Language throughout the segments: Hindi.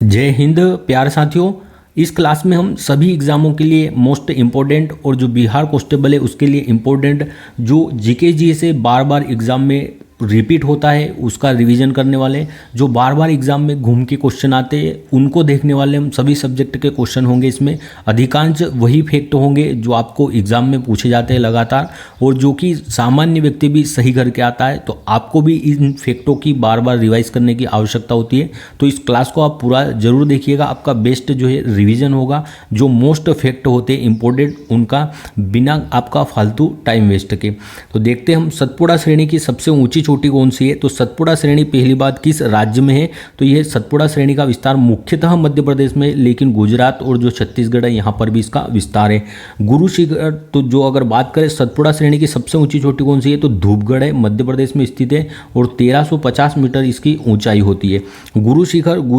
जय हिंद प्यारे साथियों। इस क्लास में हम सभी एग्जामों के लिए मोस्ट इम्पोर्टेंट और जो बिहार कॉन्स्टेबल है उसके लिए इम्पोर्टेंट जो जीके जी से बार बार एग्जाम में रिपीट होता है उसका रिवीजन करने वाले, जो बार बार एग्जाम में घूम के क्वेश्चन आते हैं उनको देखने वाले हम। सभी सब्जेक्ट के क्वेश्चन होंगे इसमें, अधिकांश वही फैक्ट होंगे जो आपको एग्जाम में पूछे जाते हैं लगातार और जो कि सामान्य व्यक्ति भी सही करके आता है। तो आपको भी इन फैक्टों की बार बार रिवाइज करने की आवश्यकता होती है। तो इस क्लास को आप पूरा जरूर देखिएगा, आपका बेस्ट जो है रिवीजन होगा। जो मोस्ट फैक्ट होते हैं इंपॉर्टेंट उनका, बिना आपका फालतू टाइम वेस्ट के। तो देखते हैं हम सतपुड़ा श्रेणी की सबसे ऊंची चोटी कौन सी है। तो सतपुड़ा श्रेणी पहली बात किस राज्य में है, तो यह सतपुड़ा श्रेणी का विस्तार मुख्यतः मध्य प्रदेश में, लेकिन गुजरात और जो छत्तीसगढ़ है यहाँ पर भी इसका विस्तार है। गुरु शिखर, तो जो अगर बात करें सतपुड़ा श्रेणी की सबसे ऊंची चोटी कौन सी है, तो धूपगढ़ है, मध्य प्रदेश में स्थित है और 1350 मीटर इसकी ऊंचाई होती है। गुरु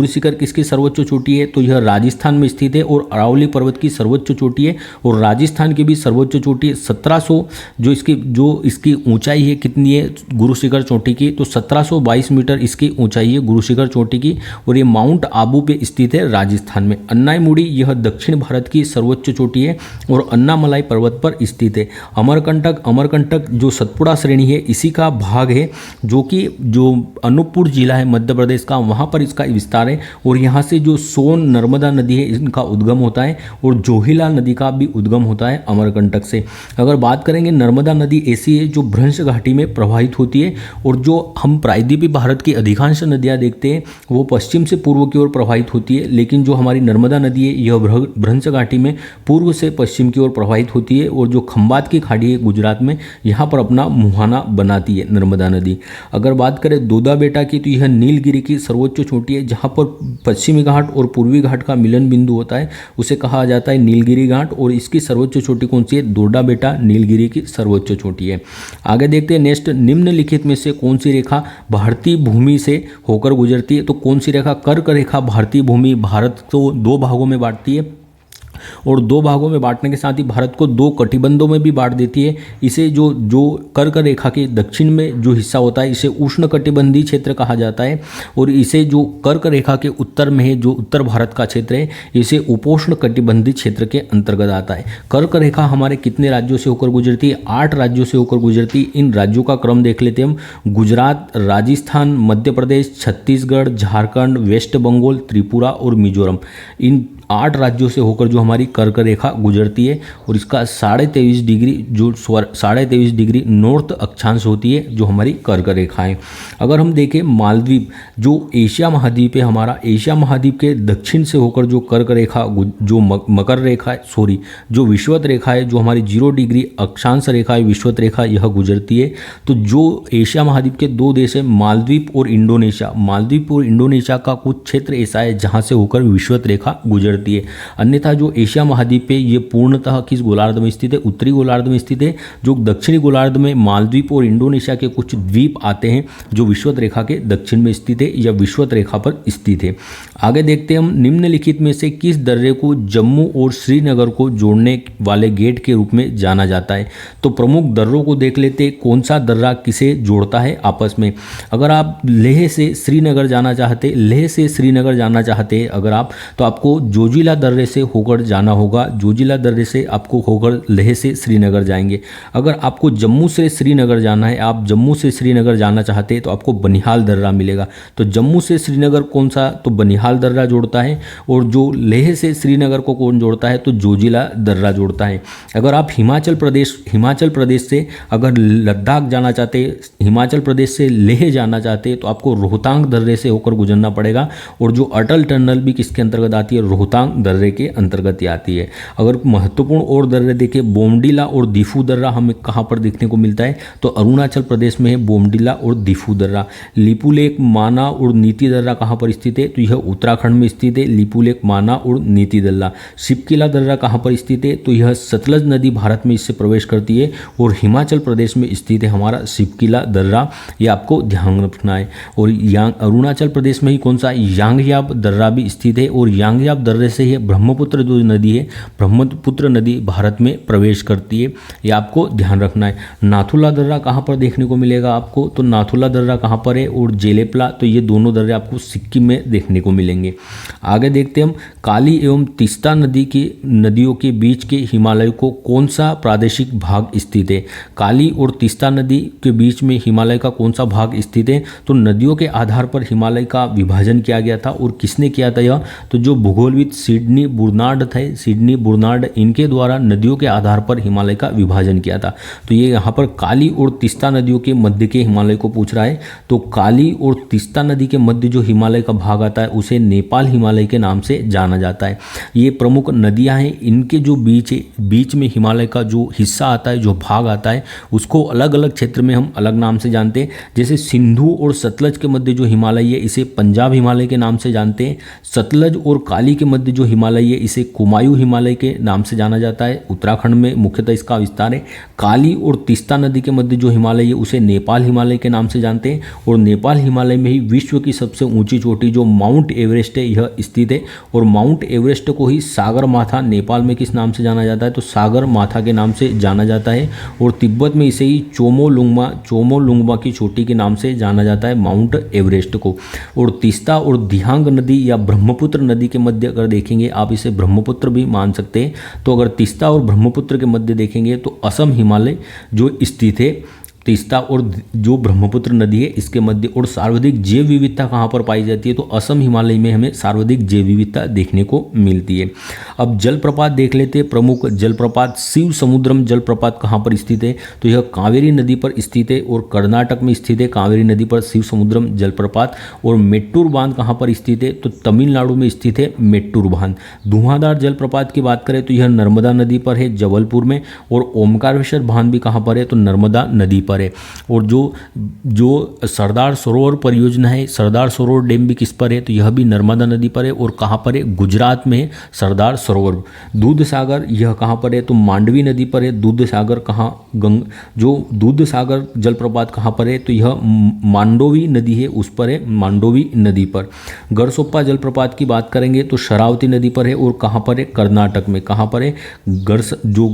शिखर किसकी सर्वोच्च चोटी है, तो यह राजस्थान में स्थित है और अरावली पर्वत की सर्वोच्च चोटी है और राजस्थान की भी सर्वोच्च चोटी है 1700। जो इसकी ऊंचाई है कितनी है गुरु शिखर चोटी की, तो 1722 मीटर इसकी ऊंचाई है गुरु शिखर चोटी की और ये माउंट आबू पे स्थित है राजस्थान में। अन्नाईमुड़ी यह दक्षिण भारत की सर्वोच्च चोटी है और अन्नामलाई पर्वत पर स्थित है। अमरकंटक जो सतपुड़ा श्रेणी है इसी का भाग है, जो कि जो अनूपपुर जिला है मध्य प्रदेश का, वहाँ पर इसका विस्तार है और यहाँ से जो सोन नर्मदा नदी है इनका उद्गम होता है और जोहिला नदी का भी उद्गम होता है अमरकंटक से। अगर बात करेंगे नर्मदा नदी ऐसी है जो भ्रंश घाटी में प्रवाहित होती है और जो हम प्रायद्वीपीय भारत की अधिकांश नदियाँ देखते हैं वो पश्चिम से पूर्व की ओर प्रवाहित होती है, लेकिन जो हमारी नर्मदा नदी है यह भ्रंश घाटी में पूर्व से पश्चिम की ओर प्रवाहित होती है और जो खंबात की खाड़ी है गुजरात में यहाँ पर अपना मुहाना बनाती है नर्मदा नदी। अगर बात करें दोदा बेटा की, तो यह नीलगिरी की सर्वोच्च चोटी है, जहाँ पर पश्चिमी घाट और पूर्वी घाट का मिलन बिंदु होता है उसे कहा जाता है नीलगिरी घाट और इसकी सर्वोच्च चोटी कौन सी है, दोडा बेटा नीलगिरी की सर्वोच्च चोटी है। आगे देखते हैं नेक्स्ट, निम्नलिखित में से कौन सी रेखा भारतीय भूमि से होकर गुजरती है, तो कौन सी रेखा, कर्क रेखा भारतीय भूमि भारत को दो भागों में बांटती है और दो भागों में बांटने के साथ ही भारत को दो कटिबंधों में भी बांट देती है। इसे जो कर्क रेखा के दक्षिण में जो हिस्सा होता है इसे उष्ण कटिबंधीय क्षेत्र कहा जाता है और इसे जो कर्क रेखा के उत्तर में है जो उत्तर भारत का क्षेत्र है इसे उपोष्ण कटिबंधीय क्षेत्र के अंतर्गत आता है। कर्क रेखा हमारे कितने राज्यों से होकर गुजरती है, 8 राज्यों से होकर गुजरती है। इन राज्यों का क्रम देख लेते हैं हम, गुजरात, राजस्थान, मध्य प्रदेश, छत्तीसगढ़, झारखंड, वेस्ट बंगाल, त्रिपुरा और मिजोरम। इन 8 राज्यों से होकर जो हमारी कर्क रेखा गुजरती है और इसका 23.5 डिग्री जो 23.5 डिग्री नॉर्थ अक्षांश होती है जो हमारी कर्क रेखा है। अगर हम देखें मालदीव जो एशिया महाद्वीप है हमारा, एशिया महाद्वीप के दक्षिण से होकर जो कर्क रेखा जो मकर रेखा है, सॉरी जो विषुवत रेखा है, जो हमारी 0 डिग्री अक्षांश रेखा है विषुवत रेखा यह गुजरती है। तो जो एशिया महाद्वीप के 2 देश है मालदीव और इंडोनेशिया, मालदीव और इंडोनेशिया का कुछ क्षेत्र ऐसा है जहाँ से होकर विषुवत रेखा गुजरती है। अन्यथा जो एशिया महाद्वीप पे ये पूर्णतः किस गोलार्ध में स्थित है, उत्तरी गोलार्ध में स्थित है। जो दक्षिणी गोलार्ध में मालदीव और इंडोनेशिया के कुछ द्वीप आते हैं जो विषुवत रेखा के दक्षिण में स्थित है या विषुवत रेखा पर स्थित है। आगे देखते हैं हम, निम्नलिखित में से किस दर्रे को जम्मू और श्रीनगर को जोड़ने वाले गेट के रूप में जाना जाता है। तो प्रमुख दर्रों को देख लेते हैं, कौन सा दर्रा किसे जोड़ता है आपस में। अगर आप लेह से श्रीनगर जाना चाहते अगर आप, तो आपको जोजिला दर्रे से होकर जाना होगा, जोजिला दर्रे से आपको होकर लेह से श्रीनगर जाएंगे। अगर आपको जम्मू से श्रीनगर जाना है, आप जम्मू से श्रीनगर जाना चाहते हैं तो आपको बनिहाल दर्रा मिलेगा। तो जम्मू से श्रीनगर कौन सा, तो बनिहाल दर्रा जोड़ता है और जो लेह से श्रीनगर को कौन जोड़ता है, तो जोजिला दर्रा जोड़ता है। अगर आप हिमाचल प्रदेश से अगर लद्दाख जाना चाहते, हिमाचल प्रदेश से लेह जाना चाहते तो आपको रोहतांग दर्रे से होकर गुजरना पड़ेगा और जो अटल टनल भी किसके अंतर्गत आती है, रोहतांग दर्रे के अंतर्गत आती है। अगर महत्वपूर्ण और दर्रे देखें, बोमडीला और दीफू दर्रा हमें कहाँ पर देखने को मिलता है, तो अरुणाचल प्रदेश में है बोमडीला और दीफू दर्रा। लिपुलेख, माना और नीति दर्रा कहाँ पर स्थित है, तो यह उत्तराखंड में स्थित है, लिपुलेख, माना और नीति दर्रा। शिपकिला दर्रा कहाँ पर स्थित है, तो यह सतलज नदी भारत में इससे प्रवेश करती है और हिमाचल प्रदेश में स्थित है हमारा शिपकिला दर्रा, ये आपको ध्यान रखना है। और अरुणाचल प्रदेश में ही कौन सा, यांगयाब दर्रा भी स्थित है और यांगयाब दर्रे वजह से ये ब्रह्मपुत्र जो नदी है, ब्रह्मपुत्र नदी भारत में प्रवेश करती है, ये आपको ध्यान रखना है। नाथुला दर्रा कहाँ पर देखने को मिलेगा आपको, तो नाथुला दर्रा कहाँ पर है, और जेलेपला, तो ये दोनों दर्रे आपको सिक्किम में देखने को मिलेंगे। आगे देखते हैं हम, काली एवं तीस्ता नदियों के बीच के हिमालय को कौन सा प्रादेशिक भाग स्थित है। काली और तीस्ता नदी के बीच में हिमालय का कौन सा भाग स्थित है, तो नदियों के आधार पर हिमालय का विभाजन किया गया था। और किसने किया था यह, तो जो भूगोलविद सिडनी बुर्नार्ड थे, सिडनी बुर्नार्ड, इनके द्वारा नदियों के आधार पर हिमालय का विभाजन किया था। तो ये यहाँ पर काली और तीस्ता नदियों के मध्य के हिमालय को पूछ रहा है। तो काली और तीस्ता नदी के मध्य जो हिमालय का भाग आता है उसे नेपाल हिमालय के नाम से जाना जाता है। ये प्रमुख नदियां हैं, इनके जो बीच में हिमालय का जो हिस्सा आता है, जो भाग आता है, उसको अलग अलग क्षेत्र में हम अलग नाम से जानते हैं। जैसे सिंधु और सतलज के मध्य जो हिमालय है इसे पंजाब हिमालय के नाम से जानते हैं। सतलज और काली के मध्य जो हिमालय है इसे कुमायूं हिमालय के नाम से जाना जाता है। उत्तराखंड में मुख्यतः इसका विस्तार है। काली और तीस्ता नदी के मध्य जो हिमालय है उसे नेपाल हिमालय के नाम से जानते हैं। और नेपाल हिमालय में ही विश्व की सबसे ऊंची चोटी जो माउंट एवरेस्ट है यह स्थित है। और माउंट एवरेस्ट को ही सागर माथा नेपाल में किस नाम से जाना जाता है, तो सागर माथा के नाम से जाना जाता है। और तिब्बत में इसे ही चोमोलुंगमा की चोटी के नाम से जाना जाता है, माउंट एवरेस्ट को। और तीस्ता और दिहांग नदी या ब्रह्मपुत्र नदी के मध्य अगर देखेंगे, आप इसे ब्रह्मपुत्र भी मान सकते हैं, तो अगर तीस्ता और ब्रह्मपुत्र के मध्य देखेंगे तो असम हिमालय जो स्थित है, तीस्ता और जो ब्रह्मपुत्र नदी है इसके मध्य। और सर्वाधिक जैव विविधता कहाँ पर पाई जाती है, तो असम हिमालय में हमें सर्वाधिक जैव विविधता देखने को मिलती है। अब जलप्रपात देख लेते हैं। प्रमुख जलप्रपात शिव समुद्रम जलप्रपात कहाँ पर स्थित है, तो यह कावेरी नदी पर स्थित है और कर्नाटक में स्थित है, कावेरी नदी पर शिव समुद्रम जलप्रपात। और मेट्टूर बांध कहाँ पर स्थित है, तो तमिलनाडु में स्थित है मेट्टूर बांध। धुआंधार जलप्रपात की बात करें तो यह नर्मदा नदी पर है, जबलपुर में। और ओमकारेश्वर बांध भी कहाँ पर है, तो नर्मदा नदी पर है। और जो सरदार सरोवर परियोजना है, सरदार सरोवर डैम भी किस पर है, तो यह भी नर्मदा नदी पर है। और कहाँ पर है, गुजरात में है सरदार सरोवर। दूध सागर यह कहाँ पर है, तो मांडवी नदी पर है। दूध सागर कहाँ, जो दूध सागर जलप्रपात कहाँ पर है, तो यह मांडोवी नदी है उस पर है, मांडोवी नदी पर। गरसोप्पा जलप्रपात की बात करेंगे तो शरावती नदी पर है। और कहाँ पर है, कर्नाटक में। कहाँ पर है, जो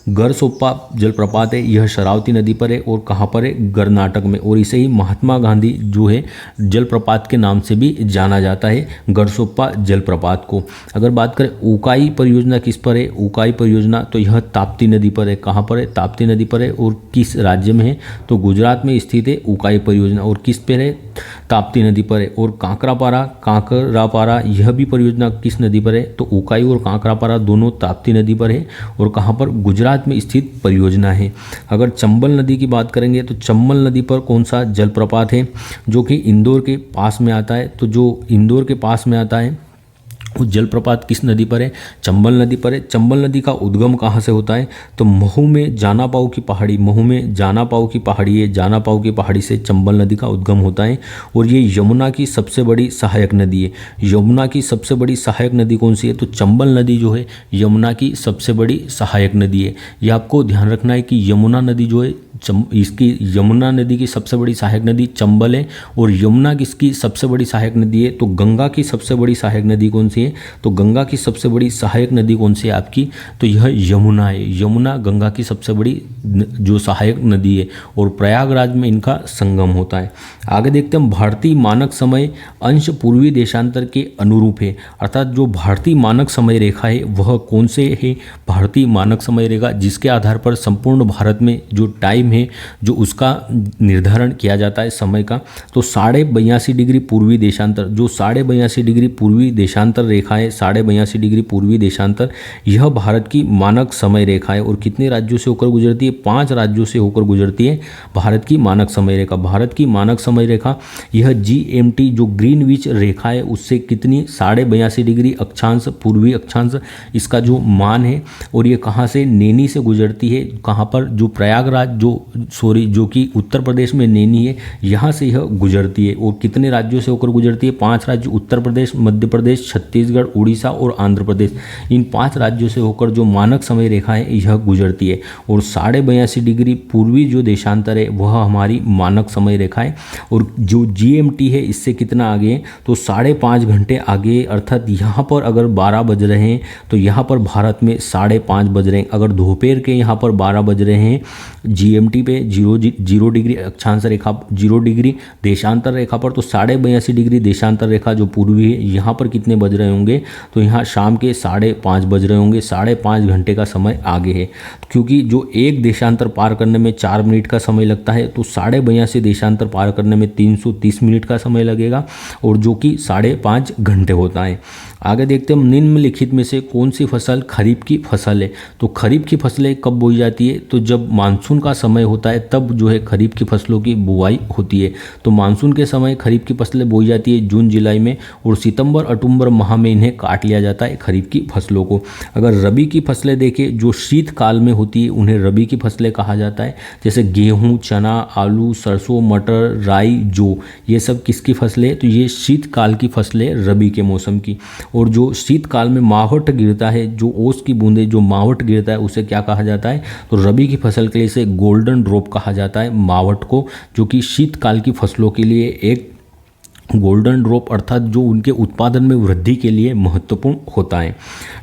गरसोप्पा जलप्रपात है यह शरावती नदी पर है। और कहाँ पर है, कर्नाटक में। और इसे ही महात्मा गांधी जो है जलप्रपात के नाम से भी जाना जाता है, गरसोप्पा जलप्रपात को। अगर बात करें उकाई परियोजना किस पर है, उकाई परियोजना तो यह ताप्ती नदी पर है। कहाँ पर है, ताप्ती नदी पर है। और किस राज्य में है, तो गुजरात में स्थित है उकाई परियोजना। और किस पर है, ताप्ती नदी पर है। और कांकरापारा यह भी परियोजना किस नदी पर है, तो उकाई और कांकरापारा दोनों ताप्ती नदी पर है। और कहाँ पर, गुजरात में स्थित परियोजना है। अगर चंबल नदी की बात करेंगे तो चंबल नदी पर कौन सा जलप्रपात है, जो कि इंदौर के पास में आता है। तो जो इंदौर के पास में आता है उस जलप्रपात किस नदी पर है, चंबल नदी पर है। चंबल नदी का उद्गम कहाँ से होता है, तो महू में जाना पाऊ की पहाड़ी, महू में जाना पाऊ की पहाड़ी है, जाना पाऊ की पहाड़ी से चंबल नदी का उद्गम होता है। और ये यमुना की सबसे बड़ी सहायक नदी है। यमुना की सबसे बड़ी सहायक नदी कौन सी है, तो चंबल नदी जो है यमुना की सबसे बड़ी सहायक नदी है। ये आपको ध्यान रखना है कि यमुना नदी जो है इसकी यमुना नदी की सबसे बड़ी सहायक नदी चंबल है। और यमुना किसकी सबसे बड़ी सहायक नदी है, तो गंगा की सबसे बड़ी सहायक नदी कौन सी है, तो गंगा की सबसे बड़ी सहायक नदी कौन सी है आपकी, तो यह यमुना है। यमुना गंगा की सबसे बड़ी जो सहायक नदी है। और प्रयागराज में इनका संगम होता है। आगे देखते हैं, भारतीय मानक समय अंश पूर्वी देशांतर के अनुरूप है। अर्थात जो भारतीय मानक समय रेखा है वह कौन से है, भारतीय मानक समय रेखा जिसके आधार पर संपूर्ण भारत में जो टाइम है जो उसका निर्धारण किया जाता है समय का, तो 82.5 डिग्री पूर्वी देशांतर, जो 82.5 डिग्री पूर्वी देशांतर रेखा है, 82.5 डिग्री पूर्वी देशांतर, यह भारत की मानक समय रेखा है। और कितने राज्यों से होकर गुजरती है, 5 राज्यों से होकर गुजरती है भारत की मानक समय रेखा। भारत की मानक समय रेखा यह GMT जो ग्रीनविच रेखा है उससे कितनी 82.5 डिग्री अक्षांश पूर्वी अक्षांश इसका जो मान है। और ये कहाँ से, नैनी से गुजरती है। कहाँ पर, जो प्रयागराज जो कि उत्तर प्रदेश में नैनी है, यहाँ से यह गुजरती है। और कितने राज्यों से होकर गुजरती है, 5 राज्य, उत्तर प्रदेश, मध्य प्रदेश, छत्तीसगढ़ छत्तीसगढ़, उड़ीसा और आंध्र प्रदेश, इन 5 राज्यों से होकर जो मानक समय रेखा है यह गुजरती है। और 82.5 डिग्री पूर्वी जो देशांतर है वह हमारी मानक समय रेखा है। और जो GMT है इससे कितना आगे है, तो 5.5 घंटे आगे, अर्थात यहाँ पर अगर 12 बज रहे हैं तो यहाँ पर भारत में 5.5 बज रहे हैं। अगर दोपहर के यहाँ पर 12 बज रहे हैं GMT पे 0 डिग्री अक्षांश रेखा, 0 डिग्री देशांतर रेखा पर, तो 82.5 डिग्री देशांतर रेखा जो पूर्वी है यहाँ पर कितने बज रहे होंगे, तो यहाँ शाम के 5:30 बज रहे होंगे। 5.5 घंटे का समय आगे है, क्योंकि जो एक देशांतर पार करने में 4 मिनट का समय लगता है, तो 82.5 देशांतर पार करने में 330 मिनट का समय लगेगा, और जो कि 5.5 घंटे होता है। आगे देखते हैं निम्नलिखित में से कौन सी फसल खरीफ की फसल है। तो खरीफ की फसलें कब बोई जाती है, तो जब मानसून का समय होता है तब जो है खरीफ की फसलों की बुआई होती है। तो मानसून के समय खरीफ की फसलें बोई जाती है जून जुलाई में, और सितंबर अक्टूबर माह में इन्हें काट लिया जाता है खरीफ की फसलों को। अगर रबी की फसलें देखें जो शीतकाल में होती है उन्हें रबी की फसलें कहा जाता है, जैसे गेहूँ, चना, आलू, सरसों, मटर, राई, जौ, ये सब किसकी फसलें, तो ये शीतकाल की फसलें रबी के मौसम की। और जो शीतकाल में मावठ गिरता है, जो ओस की बूंदे जो मावठ गिरता है उसे क्या कहा जाता है, तो रबी की फसल के लिए इसे गोल्डन ड्रॉप कहा जाता है मावठ को, जो कि शीतकाल की फसलों के लिए एक गोल्डन ड्रॉप अर्थात जो उनके उत्पादन में वृद्धि के लिए महत्वपूर्ण होता है।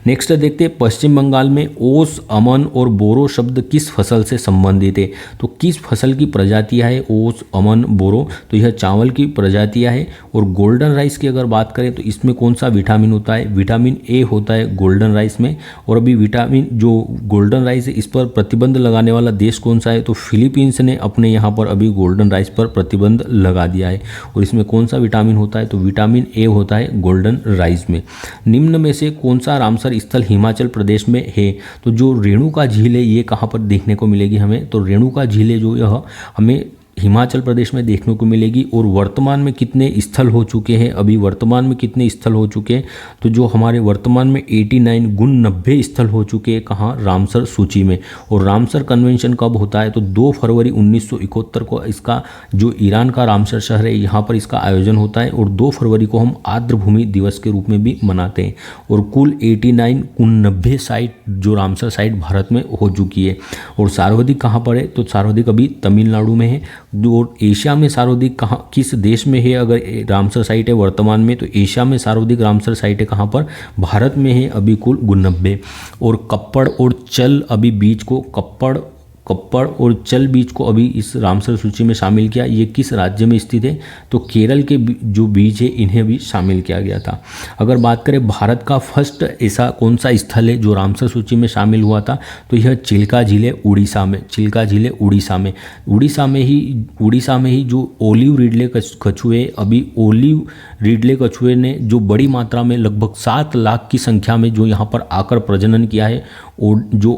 नेक्स्ट देखते हैं पश्चिम बंगाल में ओस, अमन और बोरो शब्द किस फसल से संबंधित है। तो किस फसल की प्रजातियां है ओस, अमन, बोरो, तो यह चावल की प्रजातियां है। और गोल्डन राइस की अगर बात करें तो इसमें कौन सा विटामिन होता है, विटामिन ए होता है गोल्डन राइस में। और अभी विटामिन जो गोल्डन राइस है इस पर प्रतिबंध लगाने वाला देश कौन सा है, तो फिलीपींस ने अपने यहाँ पर अभी गोल्डन राइस पर प्रतिबंध लगा दिया है। और इसमें कौन सा विटामिन होता है, तो विटामिन ए होता है गोल्डन राइस में। निम्न में से कौन सा रामसर स्थल हिमाचल प्रदेश में है, तो जो रेणुका झील है ये कहाँ पर देखने को मिलेगी हमें, तो रेणुका झील है जो यह हमें हिमाचल प्रदेश में देखने को मिलेगी। और वर्तमान में कितने स्थल हो चुके हैं, अभी वर्तमान में कितने स्थल हो चुके हैं, तो जो हमारे वर्तमान में 89 गुण 90 स्थल हो चुके हैं कहाँ, रामसर सूची में। और रामसर कन्वेंशन कब होता है, तो 2 फरवरी 1971 को इसका जो ईरान का रामसर शहर है यहाँ पर इसका आयोजन होता है। और 2 फरवरी को हम आर्द्रभूमि दिवस के रूप में भी मनाते हैं। और कुल 89 गुण 90 साइट जो रामसर साइट भारत में हो चुकी है। और सर्वाधिक कहाँ पर है, तो सर्वाधिक अभी तमिलनाडु में है। और एशिया में सर्वाधिक कहाँ किस देश में है, अगर रामसर साइट है वर्तमान में, तो एशिया में सर्वाधिक रामसर साइट है कहाँ पर, भारत में है अभी कुल 90। और कप्पड़ और चल अभी बीच को कप्पड़ और चल बीच को अभी इस रामसर सूची में शामिल किया। ये किस राज्य में स्थित है, तो केरल के जो बीच है इन्हें भी शामिल किया गया था। अगर बात करें भारत का फर्स्ट ऐसा कौन सा स्थल है जो रामसर सूची में शामिल हुआ था, तो यह चिल्का झील है उड़ीसा में। चिल्का झील है उड़ीसा में ही जो ओलिव रिडले कछुए, अभी ओलिव रिडले कछुए ने जो बड़ी मात्रा में लगभग 7 लाख की संख्या में जो यहाँ पर आकर प्रजनन किया है, और जो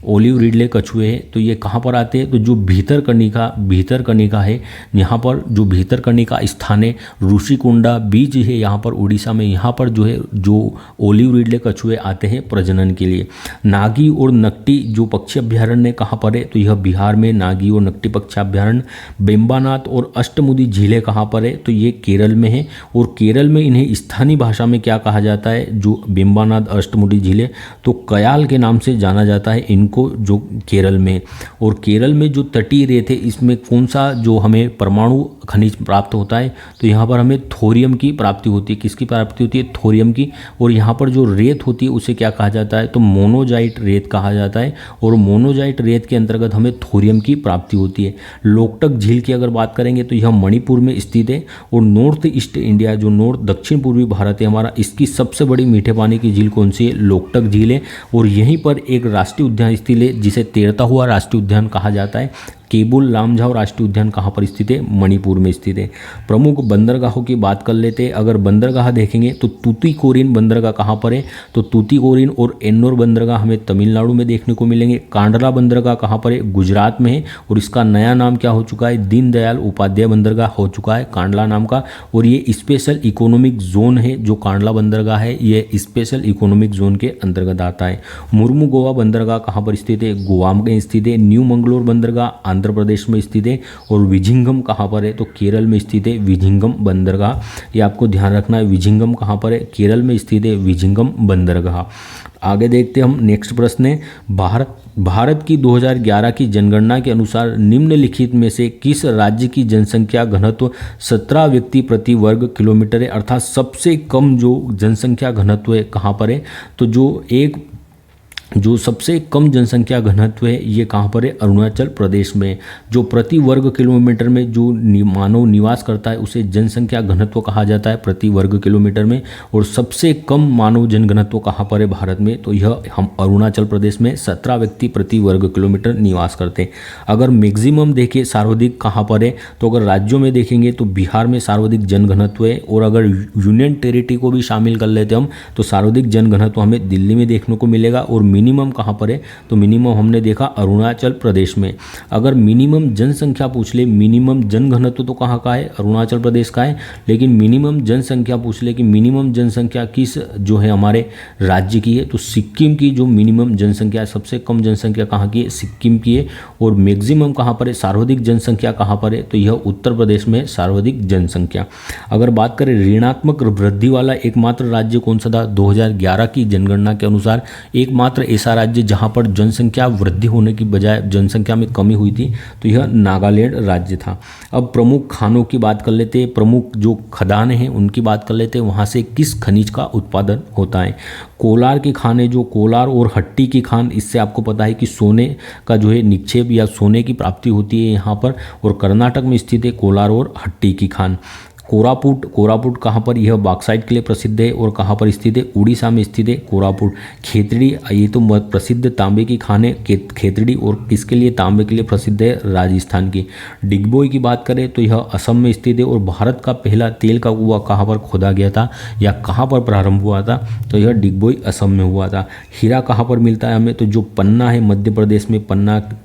ओलिव रिडले कछुए हैं, तो ये कहाँ पर आते हैं, तो जो भीतरकनिका है, यहाँ पर जो भीतरकनिका स्थान है, ऋषिकुंडा बीच है यहाँ पर उड़ीसा में, यहाँ पर जो है जो ओलिव रिडले कछुए आते हैं प्रजनन के लिए। नागी और नकटी जो पक्षी अभ्यारण्य कहाँ पर है, तो यह बिहार में नागी और नकटी पक्षी अभ्यारण्य। बेम्बानाथ और अष्टमुदी झीलें कहाँ पर है, तो ये केरल में है। और केरल में इन्हें स्थानीय भाषा में क्या कहा जाता है, जो बेम्बानाथ अष्टमुदी झीलें, तो कयाल के नाम से जाना जाता है इनको, जो केरल में। और केरल में जो तटीय रेत है इसमें कौन सा जो हमें परमाणु खनिज प्राप्त होता है, तो यहाँ पर हमें थोरियम की प्राप्ति होती है। किसकी प्राप्ति होती है, थोरियम की। और यहाँ पर जो रेत होती है उसे क्या कहा जाता है, तो मोनोजाइट रेत कहा जाता है। और मोनोजाइट रेत के अंतर्गत हमें थोरियम की प्राप्ति होती है। लोकटक झील की अगर बात करेंगे तो यह मणिपुर में स्थित है। और नॉर्थ ईस्ट इंडिया जो दक्षिण पूर्वी भारत है हमारा, इसकी सबसे बड़ी मीठे पानी की झील कौन सी है, लोकटक झील है। और यहीं पर एक राष्ट्रीय उद्यान स्थित है जिसे तैरता हुआ राष्ट्रीय उद्यान कहा जाता है। केबुल लामझाओ राष्ट्रीय उद्यान कहाँ पर स्थित है, मणिपुर में स्थित है। प्रमुख बंदरगाहों की बात कर लेते हैं। अगर बंदरगाह देखेंगे तो तूतीकोरिन बंदरगाह कहाँ पर है, तो तूतीकोरिन और एन्नोर बंदरगाह हमें तमिलनाडु में देखने को मिलेंगे। कांडला बंदरगाह कहाँ पर है, गुजरात में है। और इसका नया नाम क्या हो चुका है, दीनदयाल उपाध्याय बंदरगाह हो चुका है कांडला नाम का। और ये स्पेशल इकोनॉमिक जोन है, जो कांडला बंदरगाह है ये स्पेशल इकोनॉमिक जोन के अंतर्गत आता है। मुर्मू गोवा बंदरगाह कहाँ पर स्थित है, गोवा में स्थित है। न्यू मंगलोर बंदरगाह आंध्र प्रदेश में स्थित है। और विजिंगम कहाँ पर है, तो केरल में स्थित है विजिंगम बंदरगाह। ये आपको ध्यान रखना है, विजिंगम कहाँ पर है, केरल में स्थित है विजिंगम बंदरगाह। आगे देखते हैं हम, नेक्स्ट प्रश्न है, भारत की 2011 की जनगणना के अनुसार निम्नलिखित में से किस राज्य की जनसंख्या घनत्व 17 व्यक्ति प्रति वर्ग किलोमीटर है, अर्थात सबसे कम जो जनसंख्या घनत्व है कहाँ पर है, तो जो सबसे कम जनसंख्या घनत्व है ये कहाँ पर है, अरुणाचल प्रदेश में। जो प्रति वर्ग किलोमीटर में जो मानव निवास करता है उसे जनसंख्या घनत्व कहा जाता है प्रति वर्ग किलोमीटर में। और सबसे कम मानव जनघनत्व कहाँ पर है भारत में, तो यह हम अरुणाचल प्रदेश में 17 व्यक्ति प्रति वर्ग किलोमीटर निवास करते हैं। अगर मैक्सिमम देखें सर्वाधिक कहाँ पर है, तो अगर राज्यों में देखेंगे तो बिहार में सर्वाधिक जनघनत्व है। और अगर यूनियन टेरिटरी को भी शामिल कर लेते हम तो सर्वाधिक जनघनत्व हमें दिल्ली में देखने को मिलेगा। और मिनिमम कहाँ पर है, तो मिनिमम हमने देखा अरुणाचल प्रदेश में। अगर मिनिमम जनसंख्या पूछ ले, मिनिमम जनघनत्व तो कहाँ का है, अरुणाचल प्रदेश का है। लेकिन मिनिमम जनसंख्या पूछ ले कि मिनिमम जनसंख्या किस जो है हमारे राज्य की है, तो सिक्किम की जो मिनिमम जनसंख्या, सबसे कम जनसंख्या कहाँ की है, सिक्किम की है। और मैक्सिमम कहाँ पर है, सर्वाधिक जनसंख्या कहाँ पर है, तो यह उत्तर प्रदेश में सर्वाधिक जनसंख्या। अगर बात करें ऋणात्मक वृद्धि वाला एकमात्र राज्य कौन सा था, 2011 की जनगणना के अनुसार एकमात्र ऐसा राज्य जहां पर जनसंख्या वृद्धि होने की बजाय जनसंख्या में कमी हुई थी, तो यह नागालैंड राज्य था। अब प्रमुख खानों की बात कर लेते हैं, प्रमुख जो खदानें हैं उनकी बात कर लेते हैं, वहां से किस खनिज का उत्पादन होता है। कोलार की खान है, जो कोलार और हट्टी की खान, इससे आपको पता है कि सोने का जो है निक्षेप या सोने की प्राप्ति होती है यहाँ पर। और कर्नाटक में स्थित है कोलार और हट्टी की खान। कोरापुट कहाँ पर, यह बॉक्साइट के लिए प्रसिद्ध है। और कहाँ पर स्थित है, उड़ीसा में स्थित है कोरापुट। खेतड़ी, ये तो प्रसिद्ध तांबे की खान है खेतड़ी, और किसके लिए, तांबे के लिए प्रसिद्ध है, राजस्थान की। डिगबोई की बात करें तो यह असम में स्थित है। और भारत का पहला तेल का कुआं कहाँ पर खोदा गया था या कहाँ पर प्रारंभ हुआ था, तो यह डिगबोई असम में हुआ था। हीरा कहाँ पर मिलता है हमें, तो जो पन्ना है मध्य प्रदेश में,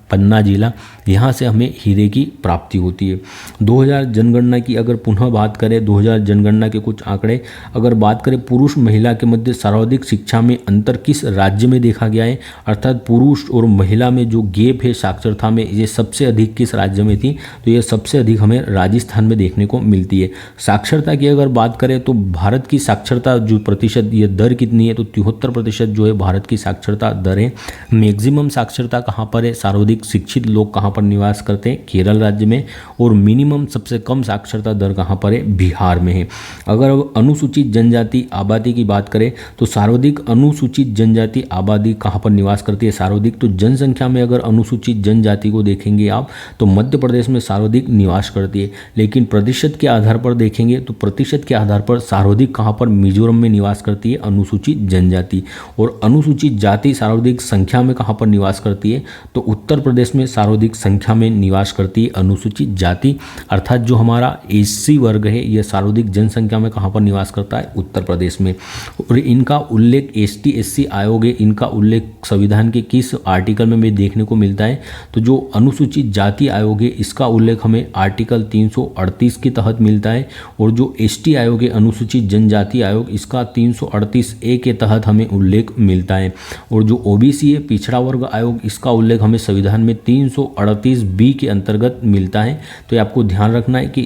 पन्ना जिला, यहाँ से हमें हीरे की प्राप्ति होती है। 2000 जनगणना की अगर पुनः बात करें, 2000 जनगणना के कुछ आंकड़े, अगर बात करें पुरुष महिला के मध्य सर्वाधिक शिक्षा में अंतर किस राज्य में देखा गया है, अर्थात पुरुष और महिला में जो गैप है साक्षरता में, ये सबसे अधिक किस राज्य में थी, तो ये सबसे अधिक हमें राजस्थान में देखने को मिलती है। साक्षरता की अगर बात करें तो भारत की साक्षरता जो प्रतिशत, ये दर कितनी है, तो 73% जो है भारत की साक्षरता दर है। मैक्सिमम साक्षरता कहाँ पर है, सर्वाधिक शिक्षित लोग कहाँ पर निवास करते हैं, केरल राज्य में। और मिनिमम सबसे कम साक्षरता दर कहाँ पर है, बिहार में है। अगर अनुसूचित जनजाति आबादी की बात करें तो सर्वाधिक अनुसूचित जनजाति आबादी कहाँ पर निवास करती है, सर्वाधिक, तो जनसंख्या में अगर अनुसूचित जनजाति को देखेंगे आप तो मध्य प्रदेश में सर्वाधिक निवास करती है। लेकिन प्रतिशत के आधार पर देखेंगे तो प्रतिशत के आधार पर सर्वाधिक कहाँ पर, मिजोरम में निवास करती है अनुसूचित जनजाति। और अनुसूचित जाति सर्वाधिक संख्या में कहाँ पर निवास करती है, तो उत्तर प्रदेश में सर्वाधिक संख्या में निवास करती है अनुसूचित जाति, अर्थात जो हमारा एससी वर्ग है यह सर्वाधिक जनसंख्या में कहाँ पर निवास करता है, उत्तर प्रदेश में। और इनका उल्लेख एसटी एससी आयोग है, इनका उल्लेख संविधान के किस आर्टिकल में हमें देखने को मिलता है, तो जो अनुसूचित जाति आयोग है इसका उल्लेख हमें आर्टिकल 338 के तहत मिलता है। और जो एसटी आयोग है, अनुसूचित जनजाति आयोग, इसका 338A के तहत हमें उल्लेख मिलता है। और जो ओबीसी है, पिछड़ा वर्ग आयोग, इसका उल्लेख हमें संविधान में 338B के अंतर्गत मिलता है। तो ये आपको ध्यान रखना है कि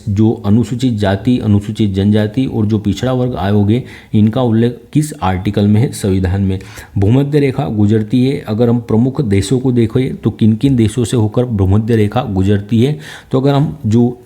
जो अनुसूचित जाति, अनुसूचित जनजाति और जो पिछड़ा वर्ग आयोग है इनका उल्लेख किस आर्टिकल में है, संविधान में। भूमध्य रेखा गुजरती है, अगर हम प्रमुख देशों को देखें तो किन किन देशों से होकर भूमध्य रेखा गुजरती है, तो अगर हम जो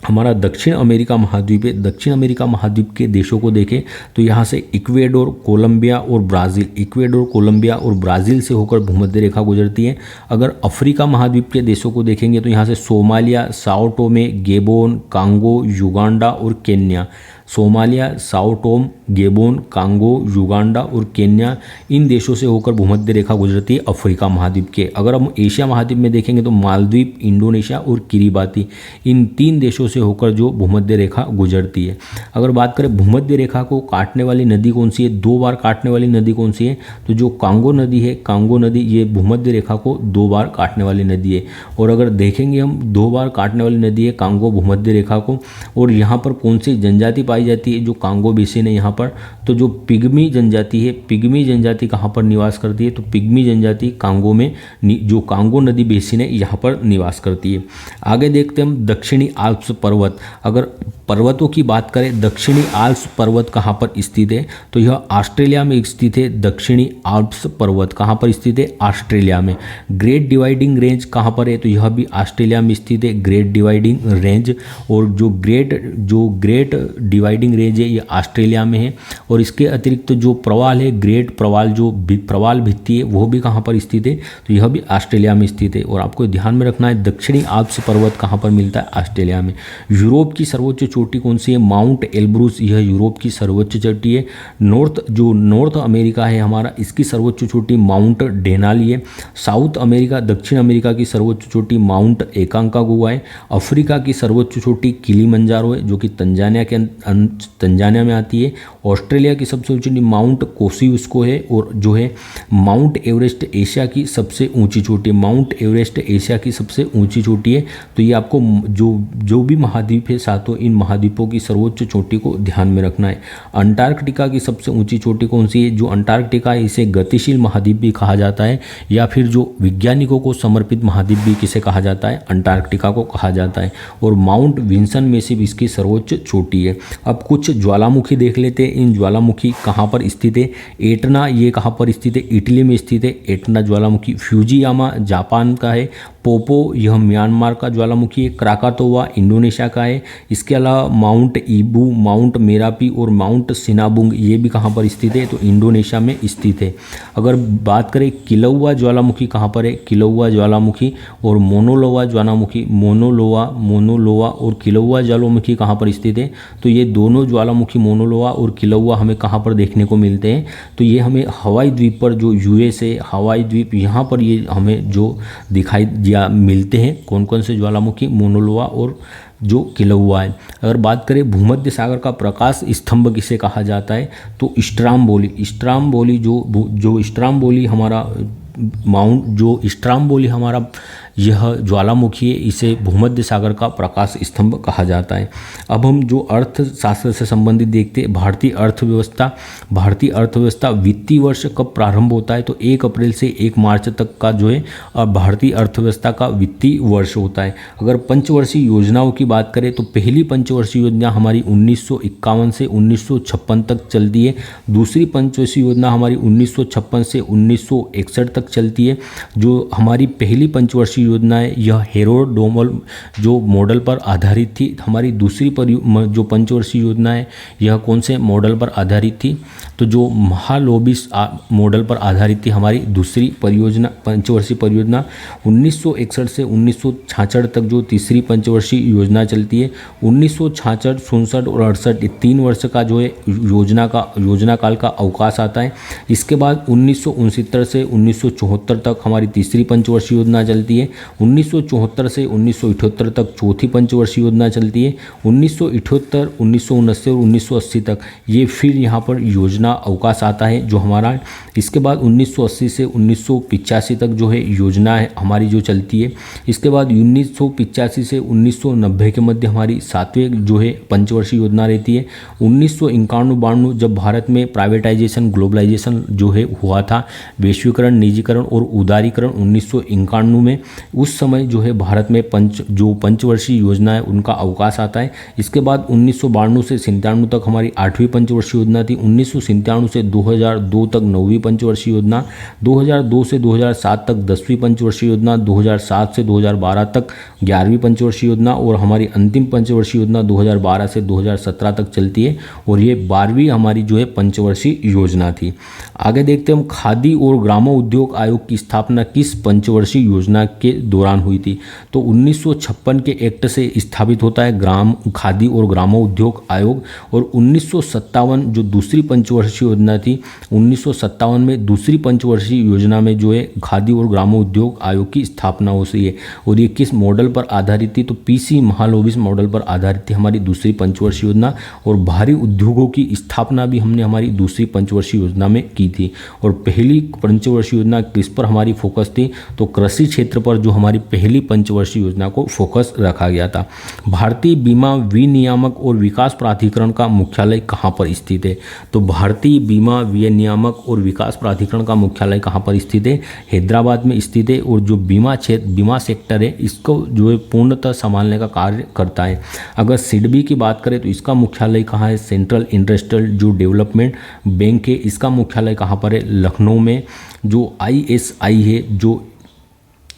हमारा दक्षिण अमेरिका महाद्वीप है, दक्षिण अमेरिका महाद्वीप के देशों को देखें तो यहाँ से इक्वेडोर, कोलंबिया और ब्राज़ील, इक्वेडोर, कोलंबिया और ब्राज़ील से होकर भूमध्य रेखा गुजरती है। अगर अफ्रीका महाद्वीप के देशों को देखेंगे तो यहाँ से Somalia, Sao Tome, Gabon, Congo, Uganda और Kenya, Somalia, Sao Tome, Gabon, Congo, Uganda और केन्या, इन देशों से होकर भूमध्य रेखा गुजरती है अफ्रीका महाद्वीप के। अगर हम एशिया महाद्वीप में देखेंगे तो मालदीव, इंडोनेशिया और किरीबाती, इन 3 देशों से होकर जो भूमध्य रेखा गुजरती है। अगर बात करें भूमध्य रेखा को काटने वाली नदी कौन सी है, 2 बार काटने वाली नदी कौन सी है, तो जो कांगो नदी है, कांगो नदी ये भूमध्य रेखा को 2 बार काटने वाली नदी है। और अगर देखेंगे हम 2 बार काटने वाली नदी है कांगो भूमध्य रेखा को, और यहाँ पर कौन सी जनजाति पाई जाती है, जो कांगो बेसिन है यहाँ पर। तो जो पिग्मी जनजाति है, पिग्मी जनजाति कहाँ पर निवास करती है, तो पिग्मी जनजाति कांगो में, जो कांगो नदी बेसिन है यहाँ पर निवास करती है। आगे देखते हैं हम दक्षिणी आल्प्स पर्वत। अगर पर्वतों की बात करें, दक्षिणी आल्प्स पर्वत कहाँ पर स्थित है, तो यह ऑस्ट्रेलिया में स्थित है। दक्षिणी आल्प्स पर्वत कहाँ पर स्थित है, ऑस्ट्रेलिया में। ग्रेट डिवाइडिंग रेंज कहाँ पर है, तो यह भी ऑस्ट्रेलिया में स्थित है, ग्रेट डिवाइडिंग रेंज। और जो ग्रेट डिवाइडिंग रेंज है ये ऑस्ट्रेलिया में है। और इसके अतिरिक्त जो प्रवाल है, ग्रेट प्रवाल, जो प्रवाल भित्ति है, वो भी कहाँ पर स्थित है, तो यह भी ऑस्ट्रेलिया में स्थित है। और आपको ध्यान में रखना है, दक्षिणी आल्प्स पर्वत कहाँ पर मिलता है, ऑस्ट्रेलिया में। यूरोप की सर्वोच्च चोटी कौन सी है, माउंट एल्ब्रूस, यह यूरोप की सर्वोच्च चोटी है। नॉर्थ अमेरिका है हमारा, इसकी सर्वोच्च चोटी माउंट डेनाली है। साउथ अमेरिका, दक्षिण अमेरिका की सर्वोच्च चोटी माउंट एकांकागुआ है। अफ्रीका की सर्वोच्च चोटी किलिमंजारो है, जो कि तंजानिया में आती है। ऑस्ट्रेलिया की सबसे ऊंची चोटी माउंट कोसियुस्को है। और जो है माउंट एवरेस्ट एशिया की सबसे ऊंची चोटी, माउंट एवरेस्ट एशिया की सबसे ऊंची चोटी है। तो ये आपको जो भी महाद्वीप है सातों, इन महाद्वीपों की सर्वोच्च चोटी को ध्यान में रखना है। अंटार्कटिका की सबसे ऊंची चोटी कौन सी है, जो अंटार्कटिका है इसे गतिशील महाद्वीप भी कहा जाता है, या फिर जो वैज्ञानिकों को समर्पित महाद्वीप भी किसे कहा जाता है, अंटार्कटिका को कहा जाता है। और माउंट विंसन मेसिव इसकी सर्वोच्च चोटी है। अब कुछ ज्वालामुखी देख लेते हैं, इन ज्वालामुखी कहाँ पर स्थित है। एटना, ये कहाँ पर स्थित है, इटली में स्थित है, एटना ज्वालामुखी। फ्यूजियामा जापान का है। पोपो, यह म्यांमार का ज्वालामुखी है। क्राकातोवा इंडोनेशिया का है। इसके अलावा माउंट ईबू, माउंट मेरापी और माउंट सिनाबुंग, ये भी कहाँ पर स्थित है, तो इंडोनेशिया में स्थित है। अगर बात करें किलौवा ज्वालामुखी कहाँ पर है, किलौवा ज्वालामुखी और मोनोलोवा ज्वालामुखी, मोनोलोवा और किलौवा ज्वालामुखी कहाँ पर स्थित है, तो ये दोनों ज्वालामुखी मोनोलोवा और किलौवा हमें कहाँ पर देखने को मिलते हैं, तो ये हमें हवाई द्वीप पर, जो यूएस है हवाई द्वीप, यहाँ पर ये हमें जो दिखाई या मिलते हैं। कौन कौन से ज्वालामुखी, मोनोलोवा और जो किलौवा है। अगर बात करें भूमध्य सागर का प्रकाश स्तंभ किसे कहा जाता है, तो स्ट्राम्बोली, जो स्ट्राम्बोली हमारा हमारा यह ज्वालामुखी है, इसे भूमध्य सागर का प्रकाश स्तंभ कहा जाता है। अब हम जो अर्थशास्त्र से संबंधित देखते हैं, भारतीय अर्थव्यवस्था वित्तीय वर्ष कब प्रारंभ होता है, तो 1 अप्रैल से 1 मार्च तक का जो है भारतीय अर्थव्यवस्था का वित्तीय वर्ष होता है। अगर पंचवर्षीय योजनाओं की बात करें, तो पहली पंचवर्षीय योजना हमारी 1951 से 1956 तक चलती है। दूसरी पंचवर्षीय योजना हमारी 1956 से 1961 तक चलती है। जो हमारी पहली पंचवर्षीय योजना है, यह हेरोडोमल जो मॉडल पर आधारित थी। हमारी दूसरी जो पंचवर्षीय योजना है, यह कौन से मॉडल पर आधारित थी, तो जो महालोबिस मॉडल पर आधारित थी हमारी दूसरी पंचवर्षीय परियोजना। 1961 से 1966 तक जो तीसरी पंचवर्षीय योजना चलती है। 1966, 67 और 68 3 वर्ष का जो है योजना काल का अवकाश आता है। इसके बाद 1969 से 1974 तक हमारी तीसरी पंचवर्षीय योजना चलती है। 1974 से 1978 तक चौथी पंचवर्षीय योजना चलती है। 1978, 1979 और 1980 तक ये फिर यहाँ पर योजना अवकाश आता है जो हमारा। इसके बाद 1980 से 1985 तक जो है योजना है हमारी जो चलती है। इसके बाद 1985 से 1990 के मध्य हमारी 7वें जो है पंचवर्षीय योजना रहती है। 1991-92 जब भारत में प्राइवेटाइजेशन, ग्लोबलाइजेशन जो है हुआ था, वैश्वीकरण, निजीकरण और उदारीकरण 1991 में, उस समय जो है भारत में पंचवर्षीय योजना है उनका अवकाश आता है। इसके बाद 1992 से 97 तक हमारी 8वीं पंचवर्षीय योजना थी। 1997 से 2002 तक 9वीं पंचवर्षीय योजना, 2002 से 2007 तक 10वीं पंचवर्षीय योजना, 2007 से 2012 तक 11वीं पंचवर्षीय योजना और हमारी अंतिम पंचवर्षीय योजना 2012 से 2017 तक चलती है और ये 12वीं हमारी जो है पंचवर्षीय योजना थी। आगे देखते हैं हम, खादी और ग्रामोद्योग आयोग की स्थापना किस पंचवर्षीय योजना के दौरान हुई थी, तो 1956 के एक्ट से स्थापित होता है खादी और ग्रामोद्योग आयोग। और 1957 जो दूसरी पंचवर्षीय पंचवर्षीय योजना थी। 1957 में दूसरी पंचवर्षीय योजना में जो है खादी और ग्रामोद्योग आयोग की स्थापना हो रही है। और ये किस मॉडल पर आधारित थी, तो पीसी महालोबिस मॉडल पर आधारित थी हमारी दूसरी पंचवर्षीय योजना। और भारी उद्योगों की स्थापना भी हमने हमारी दूसरी पंचवर्षीय योजना में की थी। और पहली पंचवर्षीय योजना किस पर हमारी फोकस थी, तो कृषि क्षेत्र पर जो हमारी पहली पंचवर्षीय योजना को फोकस रखा गया था। भारतीय बीमा विनियामक और विकास प्राधिकरण का मुख्यालय कहाँ पर स्थित है, तो भारतीय बीमा विनियामक और विकास प्राधिकरण का मुख्यालय कहाँ पर स्थित है, हैदराबाद में स्थित है। और जो बीमा क्षेत्र बीमा सेक्टर है इसको जो है पूर्णतः संभालने का कार्य करता है। अगर सिडबी की बात करें तो इसका मुख्यालय कहाँ है, सेंट्रल इंडस्ट्रियल जो डेवलपमेंट बैंक है इसका मुख्यालय कहाँ पर है, लखनऊ में। जो ISI है, जो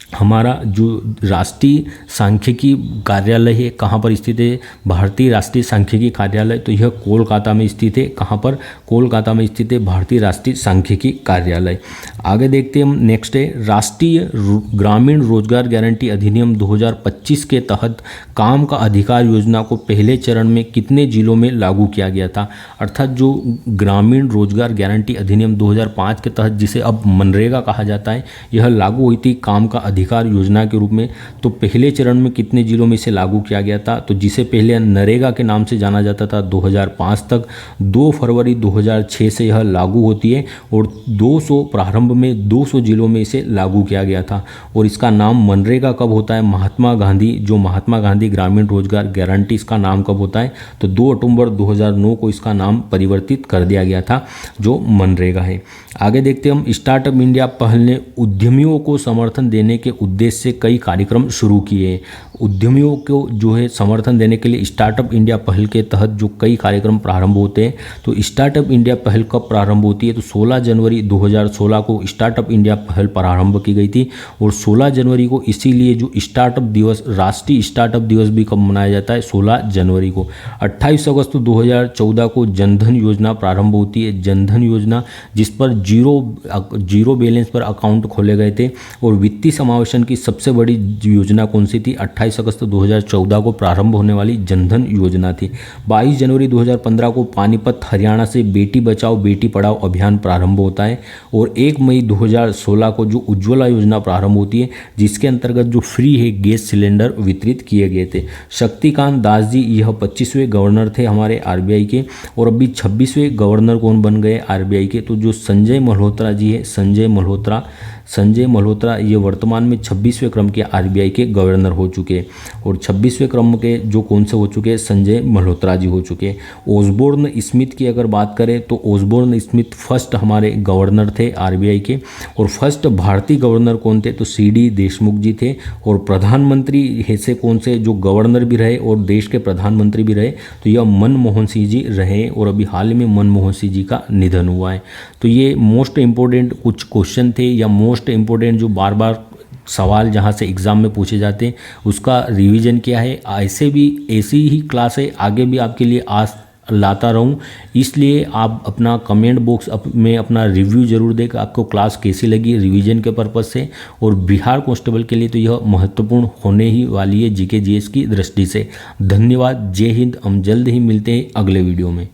हमारा जो राष्ट्रीय सांख्यिकी कार्यालय है कहाँ पर स्थित है, भारतीय राष्ट्रीय सांख्यिकी कार्यालय, तो यह कोलकाता में स्थित है। कहाँ पर, कोलकाता में स्थित है भारतीय राष्ट्रीय सांख्यिकी कार्यालय। आगे देखते हैं हम, नेक्स्ट है राष्ट्रीय ग्रामीण रोजगार गारंटी अधिनियम 2025 के तहत काम का अधिकार योजना को पहले चरण में कितने जिलों में लागू किया गया था। अर्थात जो ग्रामीण रोजगार गारंटी अधिनियम 2005 के तहत जिसे अब मनरेगा कहा जाता है, यह लागू हुई थी काम का अधिकार योजना के रूप में। तो पहले चरण में कितने जिलों में इसे लागू किया गया था, तो जिसे पहले नरेगा के नाम से जाना जाता था 2005 तक। 2 फरवरी 2006 से यह लागू होती है और 200 प्रारंभ में 200 जिलों में इसे लागू किया गया था। और इसका नाम मनरेगा कब होता है, महात्मा गांधी जो महात्मा गांधी ग्रामीण रोजगार गारंटी, इसका नाम कब होता है, तो 2 अक्टूबर 2009 को इसका नाम परिवर्तित कर दिया गया था जो मनरेगा है। आगे देखते हैं हम, स्टार्टअप इंडिया पहल ने उद्यमियों को समर्थन देने के उद्देश्य से कई कार्यक्रम शुरू किए। उद्यमियों को जो है समर्थन देने के लिए स्टार्टअप इंडिया पहल के तहत जो कई कार्यक्रम प्रारंभ होते हैं। तो स्टार्टअप इंडिया पहल कब प्रारंभ होती है, तो 16 जनवरी 2016 को स्टार्टअप इंडिया पहल प्रारंभ की गई थी। और 16 जनवरी को इसीलिए जो स्टार्टअप दिवस, राष्ट्रीय स्टार्टअप दिवस भी कब मनाया जाता है, 16 जनवरी को। 28 अगस्त 2014 को जनधन योजना प्रारंभ होती है। जनधन योजना जिस पर जीरो बैलेंस पर अकाउंट खोले गए थे। और वित्तीय समावेशन की सबसे बड़ी योजना कौन सी थी, 28 अगस्त 2014 को प्रारंभ होने वाली जनधन योजना थी। 22 जनवरी 2015 को पानीपत हरियाणा से बेटी बचाओ बेटी पढ़ाओ अभियान प्रारंभ होता है। और 1 मई 2016 को जो उज्ज्वला योजना प्रारंभ होती है, जिसके अंतर्गत जो फ्री है गैस सिलेंडर वितरित किए गए थे। शक्तिकांत दास जी यह 25वें गवर्नर थे हमारे RBI के। और अभी 26वें गवर्नर कौन बन गए RBI के, तो जो संजय मल्होत्रा जी है, संजय मल्होत्रा ये वर्तमान में 26वें क्रम के RBI के गवर्नर हो चुके हैं। और 26वें क्रम के जो कौन से हो चुके हैं, संजय मल्होत्रा जी हो चुके हैं। ओसबोर्न स्मिथ की अगर बात करें तो ओसबोर्न स्मिथ फर्स्ट हमारे गवर्नर थे RBI के। और फर्स्ट भारतीय गवर्नर कौन थे, तो CD देशमुख जी थे। और प्रधानमंत्री ऐसे कौन से जो गवर्नर भी रहे और देश के प्रधानमंत्री भी रहे, तो यह मनमोहन सिंह जी रहे। और अभी हाल में मनमोहन सिंह जी का निधन हुआ है। तो ये मोस्ट इम्पोर्टेंट कुछ क्वेश्चन थे या मोस्ट इम्पोर्टेंट जो बार बार सवाल जहाँ से एग्ज़ाम में पूछे जाते हैं उसका रिवीजन किया है। ऐसी ही क्लास है आगे भी आपके लिए लाता रहूँ। इसलिए आप अपना कमेंट बॉक्स में अपना रिव्यू जरूर दें कि आपको क्लास कैसी लगी रिवीजन के पर्पज़ से। और बिहार कांस्टेबल के लिए तो यह महत्वपूर्ण होने ही वाली है GK GS की दृष्टि से। धन्यवाद, जय हिंद। हम जल्द ही मिलते हैं अगले वीडियो में।